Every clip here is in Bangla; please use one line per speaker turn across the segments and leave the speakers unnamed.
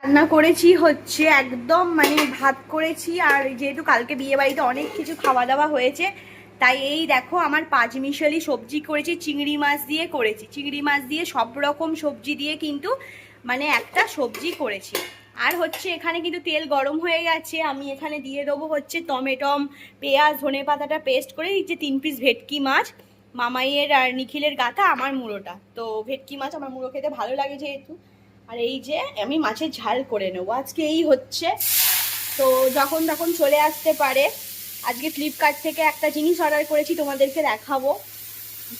রান্না করেছি হচ্ছে একদম মানে ভাত করেছি, আর যেহেতু কালকে বিয়ে বাড়িতে অনেক কিছু খাওয়া দাওয়া হয়েছে, তাই এই দেখো আমার পাঁচমিশালি সবজি করেছি, চিংড়ি মাছ দিয়ে করেছি, চিংড়ি মাছ দিয়ে সব রকম সবজি দিয়ে কিন্তু মানে একটা সবজি করেছি। আর হচ্ছে এখানে কিন্তু তেল গরম হয়ে গেছে, আমি এখানে দিয়ে দেবো হচ্ছে টমেটম, পেঁয়াজ, ধনে পাতাটা পেস্ট করে যে 3 পিস ভেটকি মাছ, মামাইয়ের আর নিখিলের গাথা, আমার মুড়োটা। তো ভেটকি মাছ আমার মুড়ো খেতে ভালো লাগে যেহেতু। আর এই যে আমি মাছের ঝাল করে নেবো আজকে, এই হচ্ছে। তো যখন তখন চলে আসতে পারে। আজকে ফ্লিপকার্ট থেকে একটা জিনিস অর্ডার করেছি, তোমাদেরকে দেখাবো।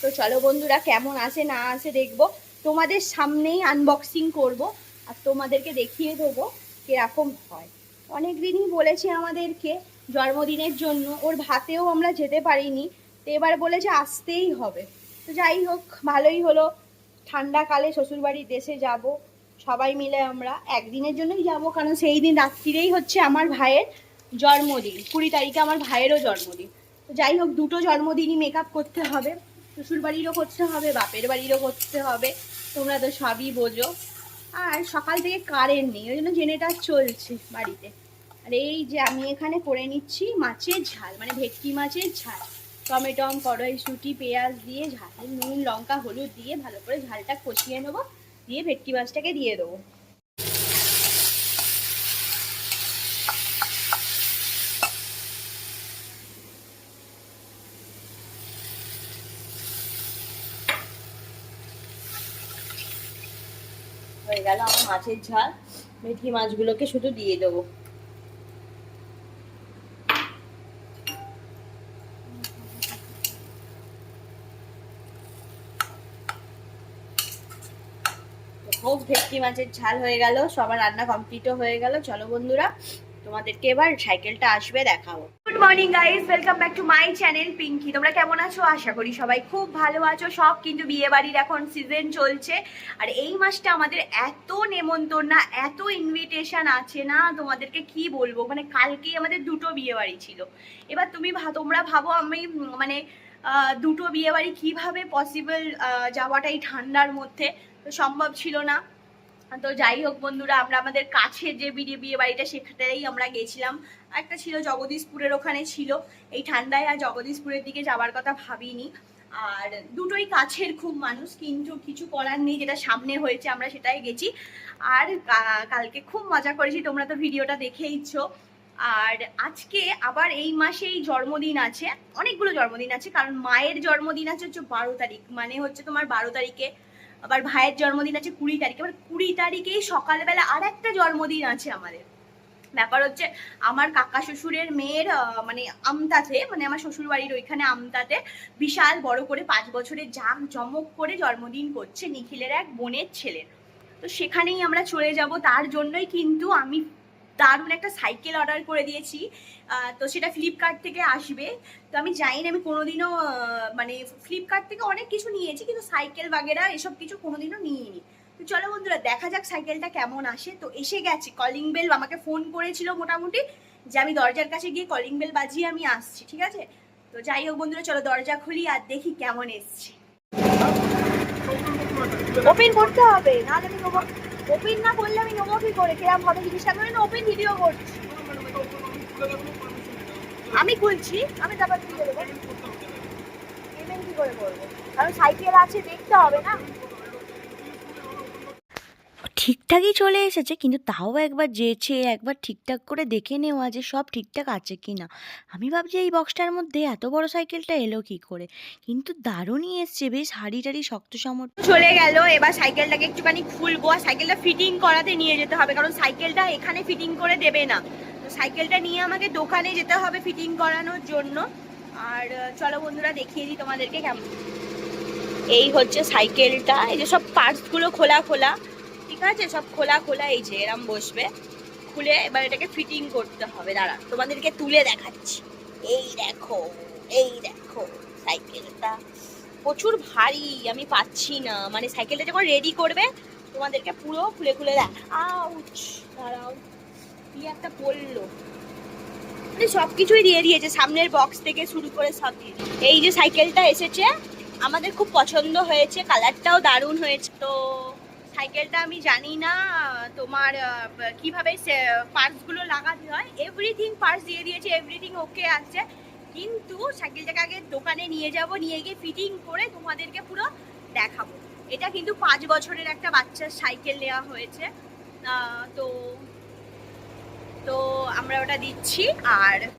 তো চলো বন্ধুরা, কেমন আসে না আসে দেখবো, তোমাদের সামনেই আনবক্সিং করব আর তোমাদেরকে দেখিয়ে দেবো কিরকম হয়। অনেক দিনই বলেছে আমাদেরকে জন্মদিনের জন্য, ওর ভাতেও আমরা যেতে পারিনি, তো এবার বলেছে আসতেই হবে। তো যাই হোক, ভালোই হলো, ঠান্ডাকালে শ্বশুরবাড়ির দেশে যাব সবাই মিলে। আমরা একদিনের জন্যই যাব, কারণ সেই দিন রাত্রিরেই হচ্ছে আমার ভাইয়ের জন্মদিন, 20 তারিখে আমার ভাইয়েরও জন্মদিন। তো যাই হোক, দুটো জন্মদিনই মেকআপ করতে হবে, শ্বশুর বাড়িরও করতে হবে, বাপের বাড়িরও করতে হবে, তোমরা তো সবই বোঝো। আর সকাল থেকে কারেন্ট নেই, ওই জন্য জেনারেটর চলছে বাড়িতে। আর এই যে আমি এখানে করে নিচ্ছি মাছের ঝাল, মানে ভেটকি মাছের ঝাল, টমেটম, কড়াইশুঁটি, পেঁয়াজ দিয়ে ঝাল, নুন লঙ্কা হলুদ দিয়ে ভালো করে ঝালটা কষিয়ে নেবো, দিয়ে ভেটকি মাছটাকে দিয়ে দেবো। হয়ে গেল আমার মাছের ঝাল, ভেটকি মাছগুলোকে শুধু দিয়ে দেবো। হোক, ভেটকি মাছের ঝাল হয়ে গেল, সবার রান্না কমপ্লিটও হয়ে গেল। চলো বন্ধুরা, তোমাদেরকে এবার সাইকেলটা আসবে দেখাবো। Good morning guys, welcome back to my channel Pinki. তোমরা কেমন আছো? আশা করি সবাই খুব ভালো আছো। সব কিন্তু বিয়ে বাড়ির এখন সিজন চলছে, আর এই মাসটা আমাদের এত নেমন্তন্ন, এত ইনভিটেশন আছে না, তোমাদেরকে কি বলবো। মানে কালকেই আমাদের দুটো বিয়ে বাড়ি ছিল। এবার তোমরা ভাবো আমি মানে দুটো বিয়ে বাড়ি কিভাবে পসিবল যাওয়াটা এই ঠান্ডার মধ্যে, তো সম্ভব ছিল না। তো যাই হোক বন্ধুরা, আমরা আমাদের কাছে যে বিয়ে বাড়িটা সেখানেই আমরা গেছিলাম। একটা ছিল জগদীশপুরের ওখানে ছিল, এই ঠান্ডায় আর জগদীশপুরের দিকে যাওয়ার কথা ভাবিনি। আর দুটোই কাছের খুব মানুষ, কিন্তু কিছু করার নেই, যেটা সামনে হয়েছে আমরা সেটাই গেছি। আর কালকে খুব মজা করেছি, তোমরা তো ভিডিওটা দেখেইছো। আর আজকে আবার এই মাসেই জন্মদিন আছে, অনেকগুলো জন্মদিন আছে, কারণ মায়ের জন্মদিন আছে হচ্ছে 12 তারিখ, মানে হচ্ছে তোমার 12 তারিখে। আবার ভাইয়ের জন্মদিন আছে 20 তারিখে, আবার 20 তারিখেই সকালবেলা আর একটা জন্মদিন আছে আমাদের। ব্যাপার হচ্ছে আমার কাকা শ্বশুরের মেয়ের মানে আমতাতে, মানে আমার শ্বশুর বাড়ির ওইখানে আমতাতে বিশাল বড় করে 5 বছরের জাঁক জমক করে জন্মদিন করছে নিখিলের এক বোনের ছেলের। তো সেখানেই আমরা চলে যাব, তার জন্যই কিন্তু আমি দারুণ একটা সাইকেল অর্ডার করে দিয়েছি। তো সেটা ফ্লিপকার্ট থেকে আসবে। তো আমি জানি না, আমি কোনোদিনও মানে ফ্লিপকার্ট থেকে অনেক কিছু নিয়েছি, কিন্তু সাইকেল বাগেরা এসব কিছু কোনোদিনও নিইনি। তো চলো বন্ধুরা, দেখা যাক সাইকেলটা কেমন আসে। তো এসে গেছে, কলিং বেল আমাকে ফোন করেছিল মোটামুটি, যে আমি দরজার কাছে গিয়ে কলিং বেল বাজিয়ে আমি আসছি, ঠিক আছে। তো যাই হোক বন্ধুরা, চলো দরজা খুলি আর দেখি কেমন এসছে। ওপেন করতে হবে, নাহলে আমি নেবো। ওপেন না করলে আমি নেবো কি করে, কিরম হবে জিনিসটা। আমি ওপেন ভিডিও করছি, আমি খুলছি, আমি তারপর খুলে দেবো। পেমেন্ট কি করে করবো, কারণ সাইকেল আছে, দেখতে হবে না।
ঠিকঠাকই চলে এসেছে, কিন্তু তাও একবার যেচে একবার ঠিকঠাক করে দেখে নেওয়া যে সব ঠিকঠাক আছে কি না। আমি ভাবছি এই বক্সটার মধ্যে এত বড় সাইকেলটা এলো কি করে, কিন্তু দারুণই এসছে, বেশ হাড়ি টাড়ি শক্ত সামর্থ্য।
চলে গেল, এবার সাইকেলটাকে একটুখানি খুলবো, আর সাইকেলটা ফিটিং করাতে নিয়ে যেতে হবে, কারণ সাইকেলটা এখানে ফিটিং করে দেবে না। তো সাইকেলটা নিয়ে আমাকে দোকানে যেতে হবে ফিটিং করানোর জন্য। আর চলো বন্ধুরা, দেখিয়ে দিই তোমাদেরকে কেমন। এই হচ্ছে সাইকেলটা, এই যে সব পার্টসগুলো খোলা খোলা, ঠিক আছে, সব খোলা খোলা, এই যে এরম বসবে, খুলে এবার এটাকে ফিটিং করতে হবে। দাঁড়া, তোমাদেরকে তুলে দেখাচ্ছি। এই দেখো, এই দেখো সাইকেলটা প্রচুর ভারী, আমি পাচ্ছি না, মানে সাইকেলটা যখন রেডি করবে তোমাদেরকে পুরো খুলে খুলে আউচ, দাঁড়াও, কি একটা পড়লো। মানে সবকিছুই দিয়ে দিয়েছে, সামনের বক্স থেকে শুরু করে সব দিয়ে। এই যে সাইকেলটা এসেছে, আমাদের খুব পছন্দ হয়েছে, কালারটাও দারুণ হয়েছে। তো সাইকেলটা আমি জানি না তোমার কিভাবে পার্টসগুলো লাগাতে হয়, এভরিথিং পার্টস দিয়ে দিয়েছে, এভরিথিং ওকে আছে। কিন্তু সাইকেলটাকে আগে দোকানে নিয়ে যাব, নিয়ে গিয়ে ফিটিং করে তোমাদেরকে পুরো দেখাবো। এটা কিন্তু 5 বছরের একটা বাচ্চার সাইকেল নেওয়া হয়েছে। তো তো আমরা ওটা দিচ্ছি। আর